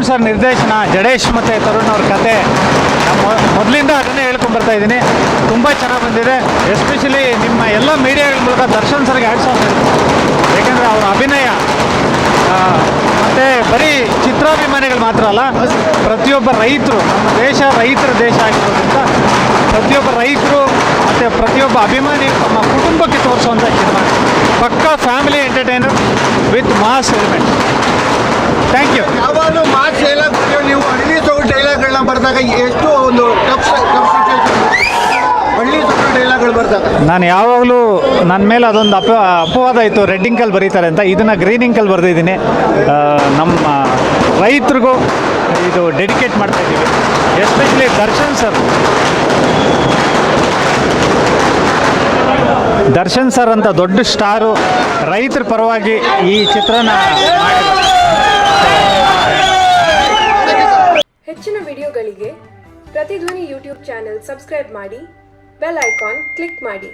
Sir ನಿರ್ದೇಶನ, ಜಡೇಶ್ ಮತ್ತು ತರುಣ್ ಅವ್ರ ಕತೆ, ಮೊದಲಿಂದ ಅದನ್ನೇ ಹೇಳ್ಕೊಂಬರ್ತಾ ಇದ್ದೀನಿ. ತುಂಬ ಚೆನ್ನಾಗಿ ಬಂದಿದೆ. ಎಸ್ಪೆಷಲಿ ನಿಮ್ಮ ಎಲ್ಲ ಮೀಡಿಯಾಗಳ ಮೂಲಕ ದರ್ಶನ್ ಸರ್ಗೆ ಹ್ಯಾಟ್ಸ್ ಆಫ್ ಹೇಳ್ತೀನಿ. ಏಕೆಂದರೆ ಅವರ ಅಭಿನಯ ಮತ್ತು ಬರೀ ಚಿತ್ರಾಭಿಮಾನಿಗಳು ಮಾತ್ರ ಅಲ್ಲ, ಪ್ರತಿಯೊಬ್ಬ ರೈತರು, ನಮ್ಮ ದೇಶ ರೈತರ ದೇಶ ಆಗಿರೋದ್ರಿಂದ ಪ್ರತಿಯೊಬ್ಬ ರೈತರು ಮತ್ತು ಪ್ರತಿಯೊಬ್ಬ ಅಭಿಮಾನಿ ತಮ್ಮ ಕುಟುಂಬಕ್ಕೆ ತೋರಿಸುವಂಥ ಸಿನಿಮಾ. ಪಕ್ಕಾ family entertainer with mass element. Thank you. ಯಾವಾಗಲೂ ಮಾಸ್ ಡೈಲಾಗ್ ನೀವು ಹಳ್ಳಿ ಸೊಗಡು ಡೈಲಾಗ್ಗಳನ್ನ ಬರೆದಾಗ ಎಷ್ಟು ಒಂದು ಟಫ್ ಸಿಚುವೇಶನ್, ಹಳ್ಳಿ ಸೊಗಡು ಡೈಲಾಗ್ಗಳು ಬರೆದಾಗ ನಾನು ಯಾವಾಗಲೂ ನನ್ನ ಮೇಲೆ ಅದೊಂದು ಅಪವಾದ ಇತ್ತು, ರೆಡ್ ಇಂಕಲ್ಲಿ ಬರೀತಾರೆ ಅಂತ. ಇದನ್ನು ಗ್ರೀನ್ ಇಂಕಲ್ಲಿ ಬರೆದಿದ್ದೀನಿ. ನಮ್ಮ ರೈತರಿಗೂ ಇದು ಡೆಡಿಕೇಟ್ ಮಾಡ್ತಾ ಇದ್ದೀವಿ. ಎಸ್ಪೆಷಲಿ ದರ್ಶನ್ ಸರ್ ಅಂತ ದೊಡ್ಡ ಸ್ಟಾರು ರೈತರ ಪರವಾಗಿ ಈ ಚಿತ್ರನ ಮಾಡಿದ್ದಾರೆ. ಹೆಚ್ಚಿನ ವಿಡಿಯೋಗಳಿಗೆ ಪ್ರತಿಧ್ವನಿ ಯೂಟ್ಯೂಬ್ ಚಾನೆಲ್ ಸಬ್ಸ್ಕ್ರೈಬ್ ಮಾಡಿ, ಬೆಲ್ ಐಕಾನ್ ಕ್ಲಿಕ್ ಮಾಡಿ.